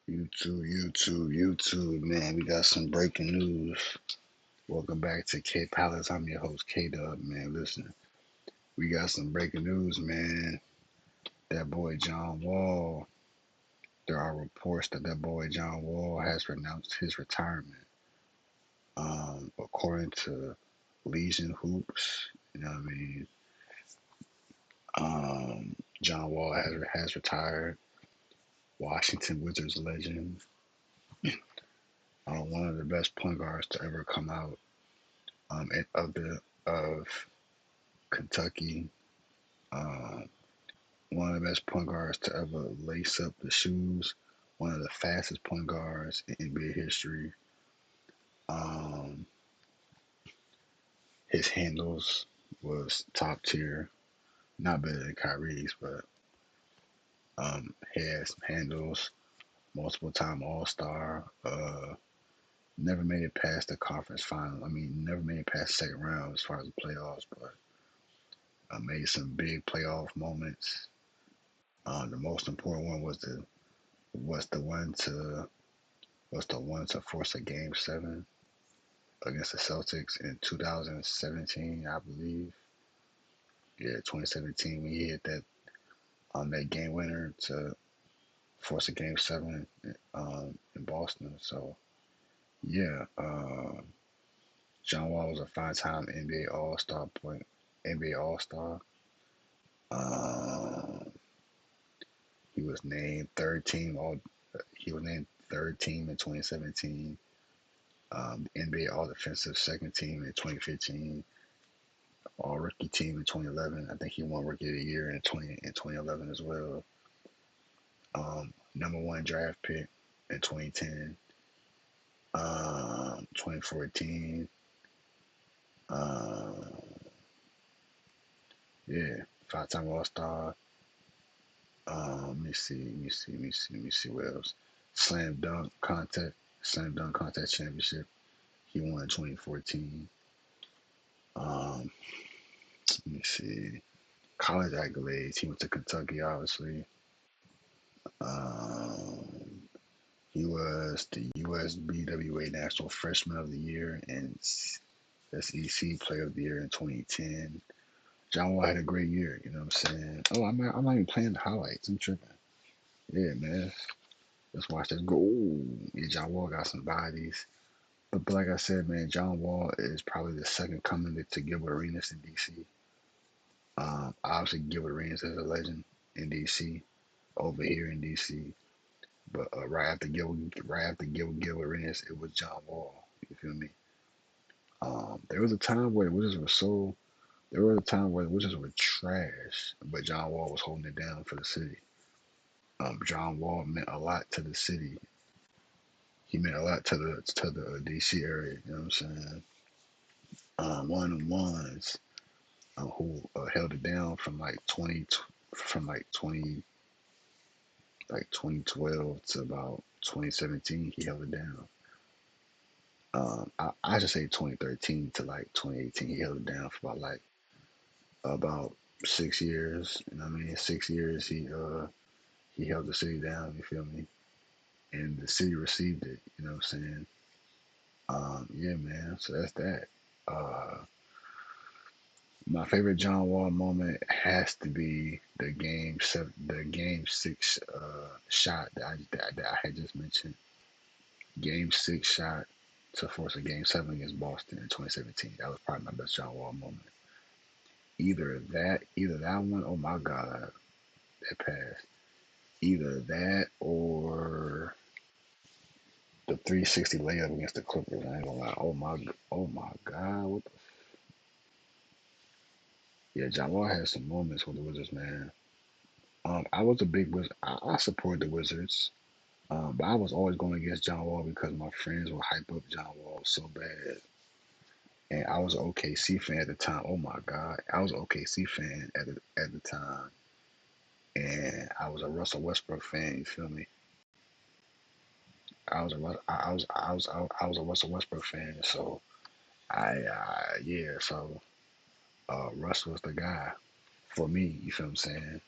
YouTube, man. We got some breaking news. Welcome back to K Palace. I'm your host, K Dub, man. Listen, we got some breaking news, man. That boy John Wall, there are reports that boy John Wall has renounced his retirement. According to Legion Hoops, you know what I mean? John Wall has retired. Washington Wizards legend, one of the best point guards to ever come out of Kentucky. Um, One of the best point guards to ever lace up the shoes. One of the fastest point guards in NBA history. Um, his handles was top tier. Not better than Kyrie's, but he has handles. Multiple time All Star. Never made it past the conference final. I mean, never made it past the second round as far as the playoffs, but made some big playoff moments. The most important one was the one to force a game seven against the Celtics in 2017, I believe. Yeah, 2017 when he hit that game winner to force a game seven in Boston. So yeah, John Wall was a five-time NBA All Star NBA All Star. Um, he was named third team all. He was named third team in 2017. NBA All Defensive second team in 2015. All Rookie team in 2011. I think he won Rookie of the Year in 2011 as well. Number one draft pick in 2010. 2014. Um, yeah, five-time All Star. Let me see what else. Slam dunk contest championship. He won in 2014. Um, Let me see. College accolades. He went to Kentucky, obviously. Um, he was the USBWA National Freshman of the Year and SEC Player of the Year in 2010. John Wall had a great year. You know what I'm saying? Oh, I'm not even playing the highlights. I'm tripping. Yeah, man. Let's watch this go. Yeah, John Wall got some bodies. But like I said, man, John Wall is probably the second coming to Gilbert Arenas in DC. Obviously, Gilbert Arenas is a legend in DC, over here in DC. But Gilbert Arenas, it was John Wall. You feel me? There was a time where the Wizards were so. There was a time where the Wizards were trash, but John Wall was holding it down for the city. John Wall meant a lot to the city. He meant a lot to the DC area. You know what I'm saying? One of the ones who held it down from like 20 like 2012 to about 2017. He held it down. I should say 2013 to like 2018. He held it down for about 6 years. You know what I mean? 6 years he held the city down. You feel me? And the city received it. You know what I'm saying? Yeah, man. So that's that. Uh, my favorite John Wall moment has to be the game six shot that I had just mentioned. Game six shot to force a game seven against Boston in 2017. That was probably my best John Wall moment. Either that one. Oh my God, that pass. Either that or the 360 layup against the Clippers. I ain't gonna lie. Oh my God. Yeah, John Wall had some moments with the Wizards, man. I was a big Wizard. I support the Wizards, but I was always going against John Wall because my friends would hype up John Wall so bad. And I was an OKC fan at the time. Oh my God, I was an OKC fan at the time, and I was a Russell Westbrook fan. You feel me? I was a Russell Westbrook fan. So yeah. So Russ was the guy for me. You feel what I'm saying?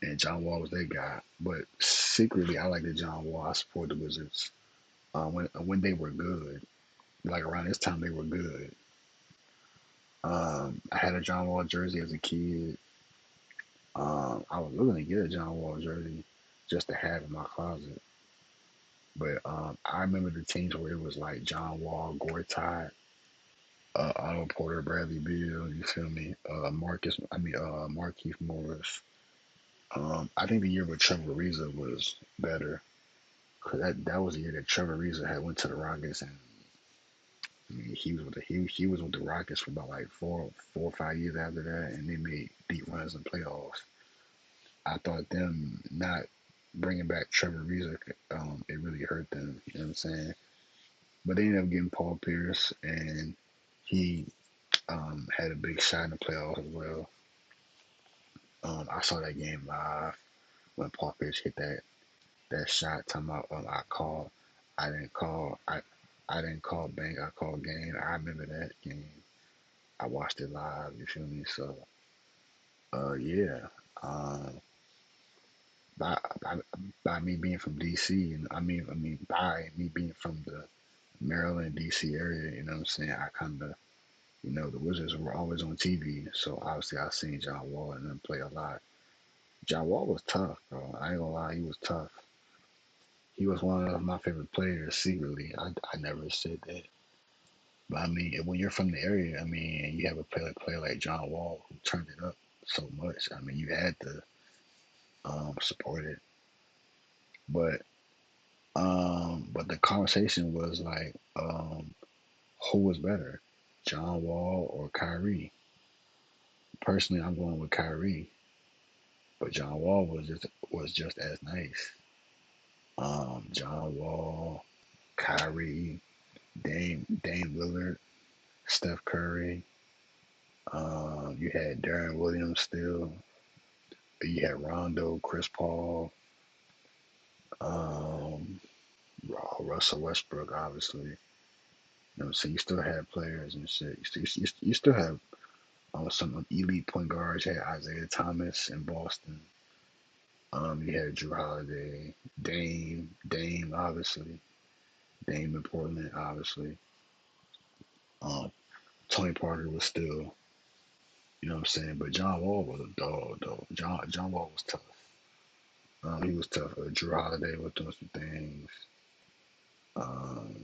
and John Wall was that guy. But secretly, I like the John Wall. I support the Wizards when they were good. Like around this time, they were good. I had a John Wall jersey as a kid. I was looking to get a John Wall jersey just to have in my closet. But I remember the teams where it was like John Wall, Gortat, Otto Porter, Bradley Beal. You feel me? Markeith Morris. I think the year with Trevor Ariza was better because that was the year that Trevor Ariza had went to the Rockets, and I mean, he was with the Rockets for about like 4 or 5 years after that, and they made deep runs in playoffs. I thought them not bringing back Trevor Ariza, it really hurt them. You know what I'm saying? But they ended up getting Paul Pierce, and he had a big shot in the playoffs as well. I saw that game live when Paul Pierce hit that shot. Talking about I didn't call, I didn't call bank, I called game. I remember that game. I watched it live. You feel me? So, yeah. Um, by, by me being from DC, and I mean by me being from the Maryland DC area, you know what I'm saying? I kind of, the Wizards were always on TV, so obviously I seen John Wall and them play a lot. John Wall was tough, bro. I ain't gonna lie, he was tough. He was one of my favorite players secretly. I never said that. But I mean, when you're from the area, I mean, and you have a player like John Wall who turned it up so much, I mean, you had to support it. But but the conversation was like, who was better, John Wall or Kyrie? Personally, I'm going with Kyrie, but John Wall was just as nice. John Wall, Kyrie, Dame Lillard, Steph Curry. You had Darren Williams still. You had Rondo, Chris Paul, um, Russell Westbrook, obviously. So you still had players and shit. You still have some elite point guards. You had Isaiah Thomas in Boston. You had Drew Holiday, Dame, obviously, Dame in Portland, obviously. Um, Tony Parker was still, you know what I'm saying, but John Wall was a dog, though. John Wall was tough. He was tough. Drew Holiday was doing some things. Um,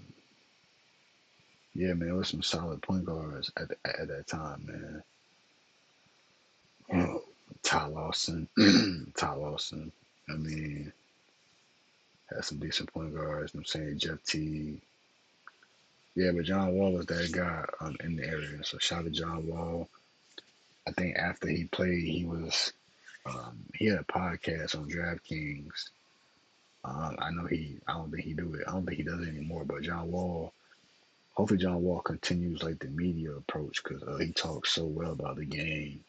yeah, man, it was some solid point guards at that time, man. Ty Lawson, Ty Lawson. I mean, had some decent point guards. I'm saying Jeff T. Yeah, but John Wall was that guy in the area. So shout out to John Wall. I think after he played, he had a podcast on DraftKings. I don't think he do it. I don't think he does it anymore. But John Wall, hopefully John Wall continues like the media approach because he talks so well about the game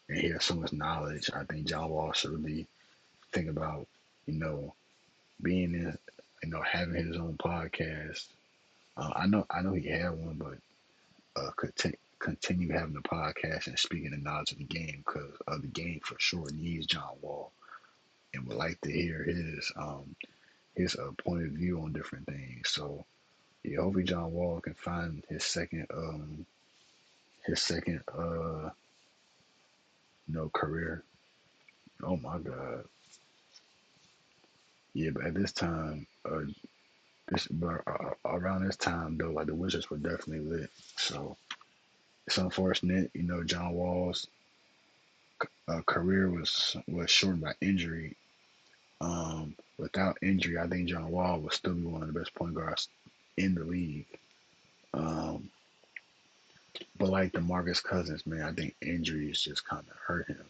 and he has so much knowledge. I think John Wall should really think about, you know, being in, having his own podcast. I know he had one, but continue having the podcast and speaking the knowledge of the game because the game for sure needs John Wall and would like to hear his point of view on different things. So yeah, hopefully John Wall can find his second career. Oh my God. Yeah, but at this time, around this time though, like the Wizards were definitely lit. So it's unfortunate, John Wall's career was shortened by injury. Without injury, I think John Wall would still be one of the best point guards in the league. Um, but like DeMarcus Cousins, man, I think injuries just kind of hurt him.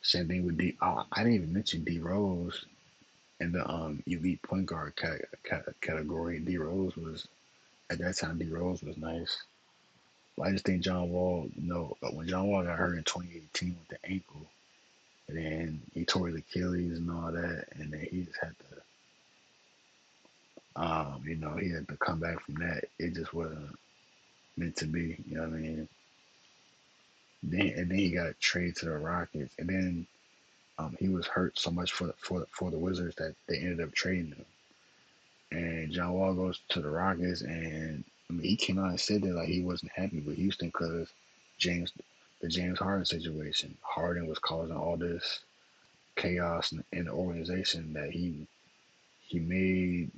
Same thing with D. Oh, I didn't even mention D Rose in the elite point guard category. D Rose was at that time. D Rose was nice. But I just think John Wall, when John Wall got hurt in 2018 with the ankle, and then he tore his Achilles and all that, and then he just had to, he had to come back from that. It just wasn't meant to be. You know what I mean? And then he got traded to the Rockets, and then He was hurt so much for the Wizards that they ended up trading him. And John Wall goes to the Rockets, and I mean, he came out and said that like he wasn't happy with Houston because James, the James Harden situation. Harden was causing all this chaos in the organization that he made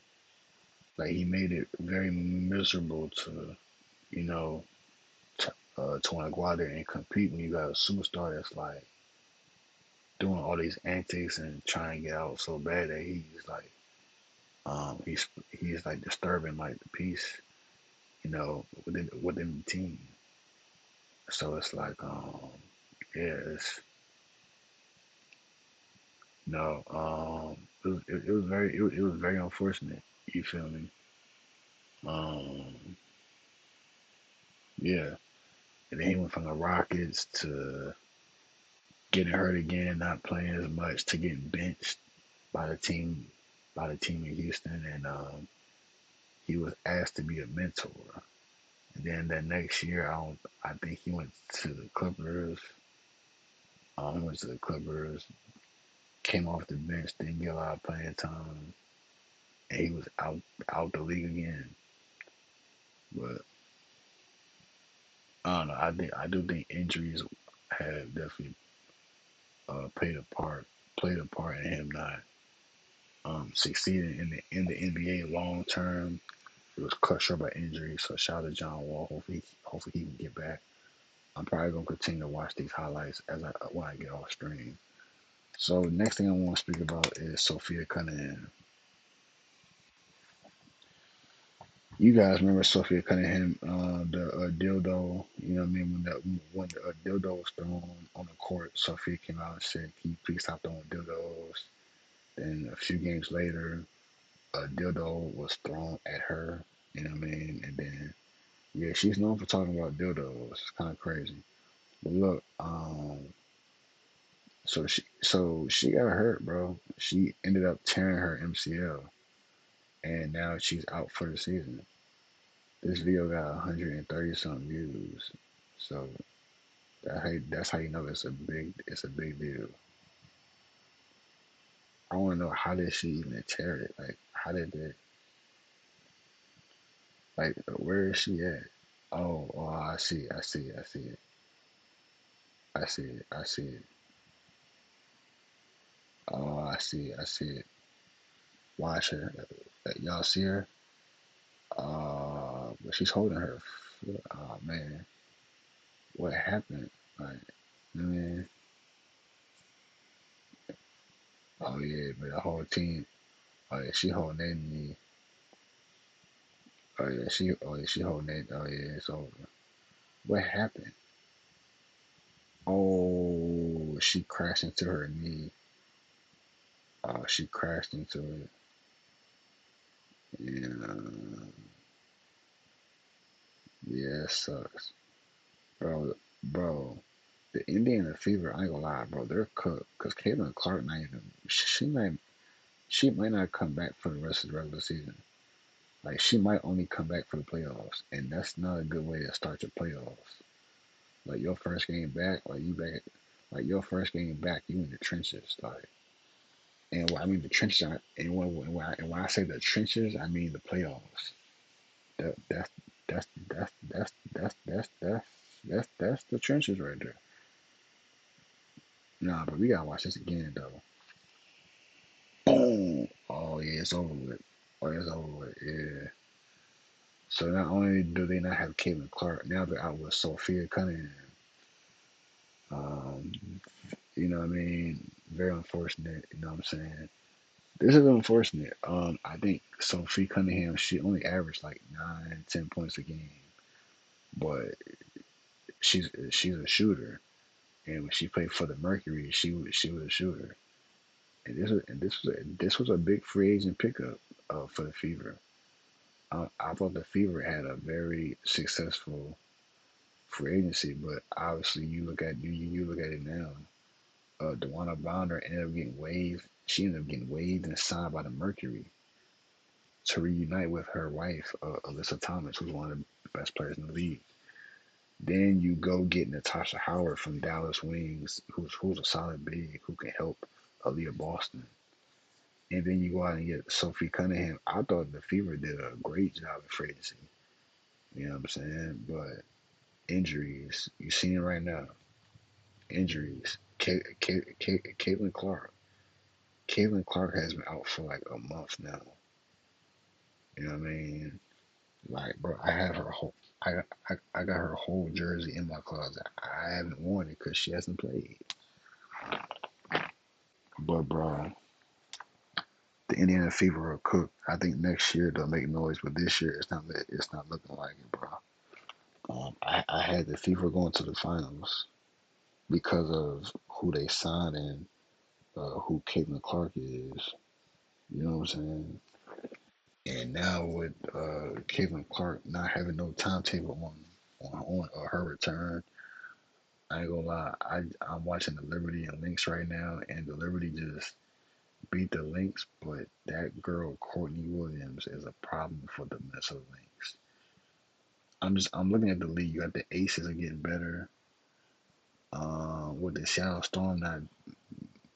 he made it very miserable to you know to want to go out there and compete when you got a superstar that's like doing all these antics and trying to get out so bad that he's like he's like disturbing like the peace within the team. So it's like yeah it's no it was it was very unfortunate. You feel me? Um yeah, and then he went from the Rockets to getting hurt again, not playing as much, to getting benched by the team in Houston, and he was asked to be a mentor. And then that next year, I think he went to the Clippers. He went to the Clippers, came off the bench, didn't get a lot of playing time, and he was out the league again. But I don't know. I do think injuries have definitely played a part in him not succeeding in the NBA long term. It was cut short by injury. So shout out to John Wall. Hopefully he can get back. I'm probably gonna continue to watch these highlights as I when I get off stream. So next thing I want to speak about is Sophia Cunningham. You guys remember Sophia Cunningham, the dildo? You know what I mean? When the dildo was thrown on the court, Sophia came out and said, "Can you please stop throwing dildos?" Then a few games later, a dildo was thrown at her. You know what I mean? And then yeah, she's known for talking about dildos. It's kind of crazy. But look, so she got hurt, bro. She ended up tearing her MCL, and now she's out for the season. This video got 130 something views, so that's how you know it's a big deal. I want to know, how did she even tear it? Like how did it? Like where is she at? Oh, I see it, I see it. Oh, I see it. Watch her. Y'all see her? But she's holding her foot. Oh man, what happened? Like, man, oh yeah, but the whole team. Oh yeah, she holding that knee. Oh yeah, she holding that. Oh yeah, it's over. What happened? Oh, she crashed into her knee. Oh, she crashed into it. Yeah, yeah, it sucks, bro. Bro, the Indiana Fever. I ain't gonna lie, bro. They're cooked because Caitlin Clark not even. She might not come back for the rest of the regular season. Like she might only come back for the playoffs, and that's not a good way to start your playoffs. Like your first game back, like you back, like your first game back, you in the trenches. Like, and I mean the trenches, and when I say the trenches, I mean the playoffs. That that's the trenches right there. Nah, but we gotta watch this again though. Boom! Oh yeah, it's over with. Oh, it's over with. Yeah. So not only do they not have Caitlin Clark, now they're out with Sophia Cunningham. Um, you know what I mean? Very unfortunate. You know what I'm saying? This is unfortunate. I think Sophie Cunningham, she only averaged like 9, 10 points a game, but she's a shooter. And when she played for the Mercury, she was a shooter. And this was a big free agent pickup for the Fever. I thought the Fever had a very successful free agency, but obviously you look at it now. Dewana Bonder ended up getting waived. She ended up getting waived and signed by the Mercury to reunite with her wife, Alyssa Thomas, who's one of the best players in the league. Then you go get Natasha Howard from Dallas Wings, who's a solid big who can help Aaliyah Boston. And then you go out and get Sophie Cunningham. I thought the Fever did a great job in free agency. You know what I'm saying? But injuries, you see it right now. Injuries. Caitlin Clark. Caitlin Clark has been out for like a month now. You know what I mean? Like, bro, I have her whole. I got her whole jersey in my closet. I haven't worn it because she hasn't played. But bro, the Indiana Fever are cooked. I think next year they'll make noise, but this year it's not looking like it, bro. I had the Fever going to the finals because of who they signed and who Caitlin Clark is. You know what I'm saying? And now with Caitlin Clark not having no timetable on her return, I ain't gonna lie. I'm watching the Liberty and Lynx right now, and the Liberty just beat the Lynx, but that girl Courtney Williams is a problem for the Minnesota Lynx. I'm looking at the league. You got the Aces are getting better. With the Seattle Storm not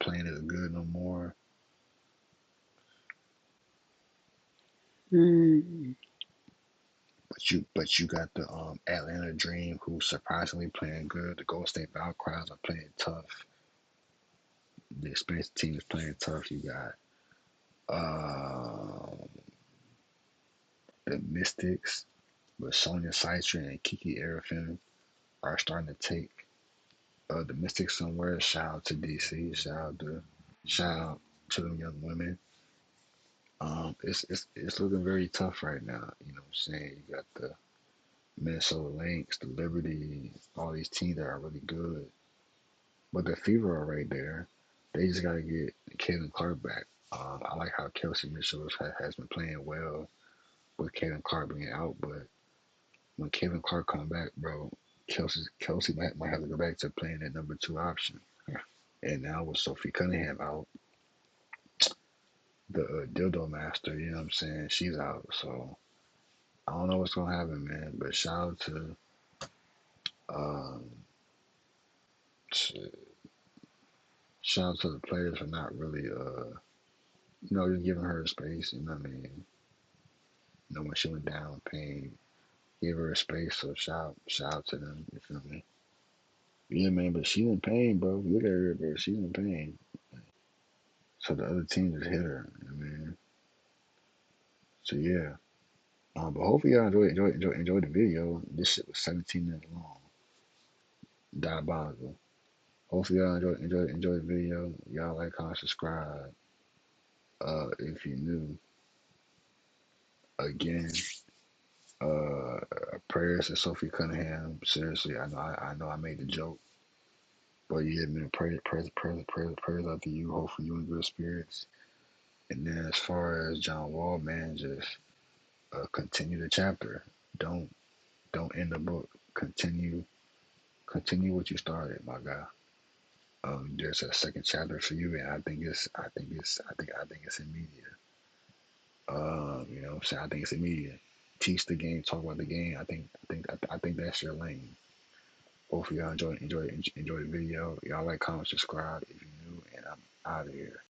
playing as good no more. Mm. But you got the Atlanta Dream who's surprisingly playing good. The Golden State Valkyries are playing tough. The experienced team is playing tough. You got the Mystics with Sonia Citron and Kiki Arifin are starting to take the Mystics somewhere. Shout out to DC. Shout out to them young women. It's looking very tough right now. You know what I'm saying? You got the Minnesota Lynx, the Liberty, all these teams that are really good. But the Fever are right there. They just got to get Caitlin Clark back. I like how Kelsey Mitchell has been playing well with Caitlin Clark being out, but when Caitlin Clark come back, bro, Kelsey might have to go back to playing that number two option. And now with Sophie Cunningham out, the dildo master, you know what I'm saying? She's out. So I don't know what's gonna happen, man. But um, shout out to the players for not really just giving her space. You know what I mean? You know when she went down with pain, give her a space. So shout out to them. You feel me? Yeah, man. But she's in pain, bro. Look at her, bro. She's in pain. So the other team just hit her. I mean, so yeah. But hopefully y'all enjoy the video. This shit was 17 minutes long. Diabolical. Hopefully y'all enjoy the video. Y'all like, comment, subscribe. If you're new, again, uh, prayers to Sophie Cunningham. Seriously, I know I made the joke, but yeah, man, prayers out to you. Hopefully you in good spirits. And then as far as John Wall, man, just continue the chapter. Don't don't end the book. Continue what you started, my guy. There's a second chapter for you, and I think it's in media. You know what I'm saying? I think it's in media. Teach the game, talk about the game. I think that's your lane. Hopefully y'all enjoy the video. Y'all like, comment, subscribe if you're new, and I'm out of here.